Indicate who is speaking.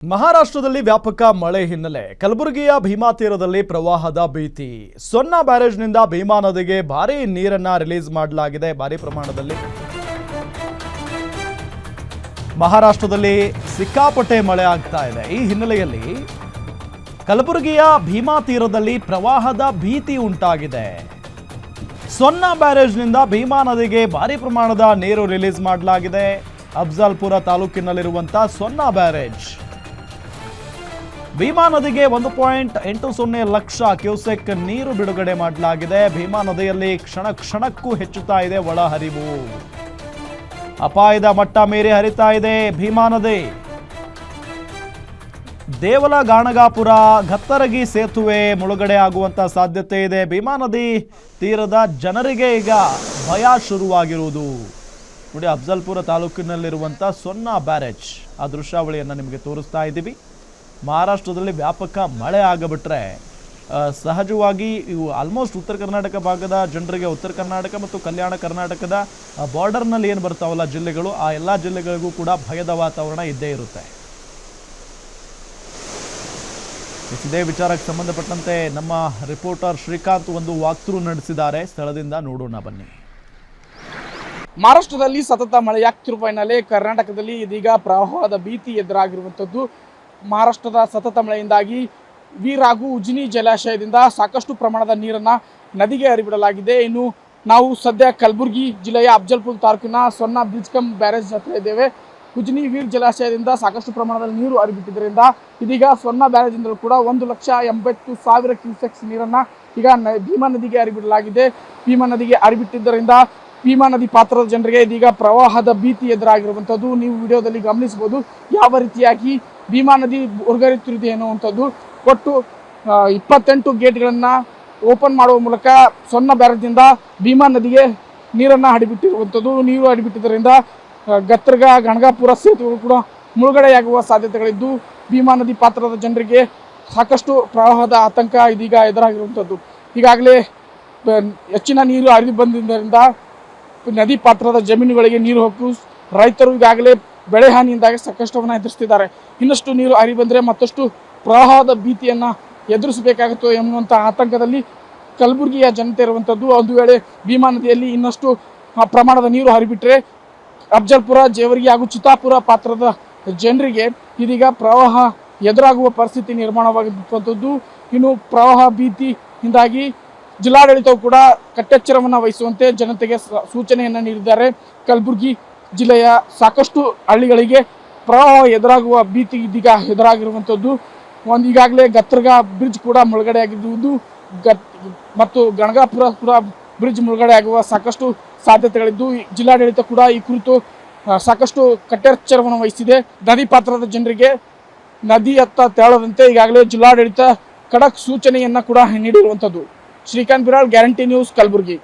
Speaker 1: ಮಹಾರಾಷ್ಟ್ರದಲ್ಲಿ ವ್ಯಾಪಕ ಮಳೆ ಹಿನ್ನೆಲೆ ಕಲಬುರಗಿಯ ಭೀಮಾ ತೀರದಲ್ಲಿ ಪ್ರವಾಹದ ಭೀತಿ. ಸೊನ್ನ ಬ್ಯಾರೇಜ್ನಿಂದ ಭೀಮಾ ನದಿಗೆ ಭಾರೀ ನೀರನ್ನ ರಿಲೀಸ್ ಮಾಡಲಾಗಿದೆ. ಭಾರೀ ಪ್ರಮಾಣದಲ್ಲಿ ಮಹಾರಾಷ್ಟ್ರದಲ್ಲಿ ಸಿಕ್ಕಾಪಟ್ಟೆ ಮಳೆ ಆಗ್ತಾ ಇದೆ. ಈ ಹಿನ್ನೆಲೆಯಲ್ಲಿ ಕಲಬುರಗಿಯ ಭೀಮಾ ತೀರದಲ್ಲಿ ಪ್ರವಾಹದ ಭೀತಿ ಉಂಟಾಗಿದೆ. ಸೊನ್ನ ಬ್ಯಾರೇಜ್ನಿಂದ ಭೀಮಾ ನದಿಗೆ ಭಾರೀ ಪ್ರಮಾಣದ ನೀರು ರಿಲೀಸ್ ಮಾಡಲಾಗಿದೆ. ಅಫ್ಜಲ್ಪುರ ತಾಲೂಕಿನಲ್ಲಿರುವಂತಹ ಸೊನ್ನ ಬ್ಯಾರೇಜ್ ಭೀಮಾ ನದಿಗೆ 1.80 ಲಕ್ಷ ಕ್ಯೂಸೆಕ್ ನೀರು ಬಿಡುಗಡೆ ಮಾಡಲಾಗಿದೆ. ಭೀಮಾ ನದಿಯಲ್ಲಿ ಕ್ಷಣ ಕ್ಷಣಕ್ಕೂ ಹೆಚ್ಚುತ್ತಾ ಇದೆ ಒಳಹರಿವು. ಅಪಾಯದ ಮಟ್ಟ ಮೀರಿ ಹರಿತಾ ಇದೆ ಭೀಮಾ ನದಿ. ದೇವಲ ಗಾಣಗಾಪುರ ಗತ್ತರಗಿ ಸೇತುವೆ ಮುಳುಗಡೆ ಆಗುವಂತ ಸಾಧ್ಯತೆ ಇದೆ. ಭೀಮಾ ನದಿ ತೀರದ ಜನರಿಗೆ ಈಗ ಭಯ ಶುರುವಾಗಿರುವುದು. ನೋಡಿ, ಅಫ್ಜಲ್ಪುರ ತಾಲೂಕಿನಲ್ಲಿರುವಂಥ ಸೊನ್ನ ಬ್ಯಾರೇಜ್ ಆ ದೃಶ್ಯಾವಳಿಯನ್ನು ನಿಮಗೆ ತೋರಿಸ್ತಾ ಇದ್ದೀವಿ. ಮಹಾರಾಷ್ಟ್ರದಲ್ಲಿ ವ್ಯಾಪಕ ಮಳೆ ಆಗಬಿಟ್ರೆ ಸಹಜವಾಗಿ ಇವು ಆಲ್ಮೋಸ್ಟ್ ಉತ್ತರ ಕರ್ನಾಟಕ ಭಾಗದ ಜನರಿಗೆ, ಉತ್ತರ ಕರ್ನಾಟಕ ಮತ್ತು ಕಲ್ಯಾಣ ಕರ್ನಾಟಕದ ಬಾರ್ಡರ್ನಲ್ಲಿ ಏನು ಬರ್ತಾವಲ್ಲ ಜಿಲ್ಲೆಗಳು, ಆ ಎಲ್ಲ ಜಿಲ್ಲೆಗಳಿಗೂ ಕೂಡ ಭಯದ ವಾತಾವರಣ ಇದ್ದೇ ಇರುತ್ತೆ. ಇದೇ ವಿಚಾರಕ್ಕೆ ಸಂಬಂಧಪಟ್ಟಂತೆ ನಮ್ಮ ರಿಪೋರ್ಟರ್ ಶ್ರೀಕಾಂತ್ ಒಂದು ವಾಕ್ಥ್ರೂ ನಡೆಸಿದ್ದಾರೆ. ಸ್ಥಳದಿಂದ ನೋಡೋಣ ಬನ್ನಿ.
Speaker 2: ಮಹಾರಾಷ್ಟ್ರದಲ್ಲಿ ಸತತ ಮಳೆಯಾಗ್ತಿರುವ ಹಿನ್ನೆಲೆ ಕರ್ನಾಟಕದಲ್ಲಿ ಇದೀಗ ಪ್ರವಾಹದ ಭೀತಿ ಎದುರಾಗಿರುವಂಥದ್ದು. ಮಹಾರಾಷ್ಟ್ರದ ಸತತ ಮಳೆಯಿಂದಾಗಿ ವೀರ್ ಹಾಗೂ ಉಜ್ನಿ ಜಲಾಶಯದಿಂದ ಸಾಕಷ್ಟು ಪ್ರಮಾಣದ ನೀರನ್ನು ನದಿಗೆ ಹರಿಬಿಡಲಾಗಿದೆ. ಇನ್ನು ನಾವು ಸದ್ಯ ಕಲಬುರಗಿ ಜಿಲ್ಲೆಯ ಅಫ್ಜಲ್ಪುರ ತಾಲೂಕಿನ ಸೊನ್ನ ಬ್ರಿಡ್ಜ್ ಕಮ್ ಬ್ಯಾರೇಜ್ ಹತ್ರ ಇದ್ದೇವೆ. ಉಜ್ನಿ ವೀರ್ ಜಲಾಶಯದಿಂದ ಸಾಕಷ್ಟು ಪ್ರಮಾಣದಲ್ಲಿ ನೀರು ಹರಿಬಿಟ್ಟಿದ್ದರಿಂದ ಇದೀಗ ಸೊನ್ನ ಬ್ಯಾರೇಜಿಂದಲೂ ಕೂಡ 1,80,000 ಕ್ಯೂಸೆಕ್ಸ್ ನೀರನ್ನು ಈಗ ಭೀಮಾ ನದಿಗೆ ಹರಿಬಿಡಲಾಗಿದೆ. ಭೀಮಾ ನದಿಗೆ ಹರಿಬಿಟ್ಟಿದ್ದರಿಂದ ಭೀಮಾ ನದಿ ಪಾತ್ರದ ಜನರಿಗೆ ಇದೀಗ ಪ್ರವಾಹದ ಭೀತಿ ಎದುರಾಗಿರುವಂಥದ್ದು. ನೀವು ವಿಡಿಯೋದಲ್ಲಿ ಗಮನಿಸಬಹುದು ಯಾವ ರೀತಿಯಾಗಿ ಭೀಮಾ ನದಿ ಉರ್ಗರಿತಿರುವುದು ಎನ್ನುವಂಥದ್ದು. ಒಟ್ಟು 28 ಗೇಟ್ಗಳನ್ನು ಓಪನ್ ಮಾಡುವ ಮೂಲಕ ಸೊನ್ನ ಬ್ಯಾರೇಜ್ನಿಂದ ಭೀಮಾ ನದಿಗೆ ನೀರನ್ನು ಹರಿಬಿಟ್ಟಿರುವಂಥದ್ದು. ನೀರು ಹರಿಬಿಟ್ಟಿದ್ದರಿಂದ ಗತ್ತರ್ಗ ಗಣಗಾಪುರ ಸೇತುವೆಗಳು ಕೂಡ ಮುಳುಗಡೆಯಾಗುವ ಸಾಧ್ಯತೆಗಳಿದ್ದು ಭೀಮಾ ನದಿ ಪಾತ್ರದ ಜನರಿಗೆ ಸಾಕಷ್ಟು ಪ್ರವಾಹದ ಆತಂಕ ಇದೀಗ ಎದುರಾಗಿರುವಂಥದ್ದು. ಈಗಾಗಲೇ ಹೆಚ್ಚಿನ ನೀರು ಹರಿದು ಬಂದಿದ್ದರಿಂದ ನದಿ ಪಾತ್ರದ ಜಮೀನುಗಳಿಗೆ ನೀರು ಹೋಗು ರೈತರು ಈಗಾಗಲೇ ಬೆಳೆ ಹಾನಿಯಿಂದಾಗಿ ಸಂಕಷ್ಟವನ್ನು ಎದುರಿಸ್ತಿದ್ದಾರೆ. ಇನ್ನಷ್ಟು ನೀರು ಹರಿ ಬಂದರೆ ಮತ್ತಷ್ಟು ಪ್ರವಾಹದ ಭೀತಿಯನ್ನು ಎದುರಿಸಬೇಕಾಗುತ್ತೋ ಎನ್ನುವಂಥ ಆತಂಕದಲ್ಲಿ ಕಲಬುರಗಿಯ ಜನತೆ ಇರುವಂಥದ್ದು. ಒಂದು ವೇಳೆ ಭೀಮಾ ನದಿಯಲ್ಲಿ ಇನ್ನಷ್ಟು ಪ್ರಮಾಣದ ನೀರು ಹರಿಬಿಟ್ರೆ ಅಫ್ಜಲ್ಪುರ, ಜೇವರ್ಗಿ ಹಾಗೂ ಚಿತ್ತಾಪುರ ಪಾತ್ರದ ಜನರಿಗೆ ಇದೀಗ ಪ್ರವಾಹ ಎದುರಾಗುವ ಪರಿಸ್ಥಿತಿ ನಿರ್ಮಾಣವಾಗಿರುವಂಥದ್ದು. ಇನ್ನು ಪ್ರವಾಹ ಭೀತಿಯಿಂದಾಗಿ ಜಿಲ್ಲಾಡಳಿತವು ಕೂಡ ಕಟ್ಟೆಚ್ಚರವನ್ನು ವಹಿಸುವಂತೆ ಜನತೆಗೆ ಸೂಚನೆಯನ್ನು ನೀಡಿದ್ದಾರೆ. ಕಲಬುರಗಿ ಜಿಲ್ಲೆಯ ಸಾಕಷ್ಟು ಹಳ್ಳಿಗಳಿಗೆ ಪ್ರವಾಹ ಎದುರಾಗುವ ಭೀತಿ ಇದೀಗ ಎದುರಾಗಿರುವಂಥದ್ದು. ಈಗಾಗಲೇ ಗತ್ತರ್ಗ ಬ್ರಿಡ್ಜ್ ಕೂಡ ಮುಳುಗಡೆಯಾಗಿರುವುದು ಮತ್ತು ಗಣಗಾಪುರ ಕೂಡ ಬ್ರಿಡ್ಜ್ ಮುಳುಗಡೆಯಾಗುವ ಸಾಕಷ್ಟು ಸಾಧ್ಯತೆಗಳಿದ್ದು ಜಿಲ್ಲಾಡಳಿತ ಕೂಡ ಈ ಕುರಿತು ಸಾಕಷ್ಟು ಕಟ್ಟೆಚ್ಚರವನ್ನು ವಹಿಸಿದೆ. ನದಿ ಪಾತ್ರದ ಜನರಿಗೆ ನದಿ ಹತ್ತ ತೆರಳದಂತೆ ಈಗಾಗಲೇ ಜಿಲ್ಲಾಡಳಿತ ಖಡಕ್ ಸೂಚನೆಯನ್ನು ಕೂಡ ನೀಡಿರುವಂಥದ್ದು. Srikanth Biral, guarantee news, Kalaburagi.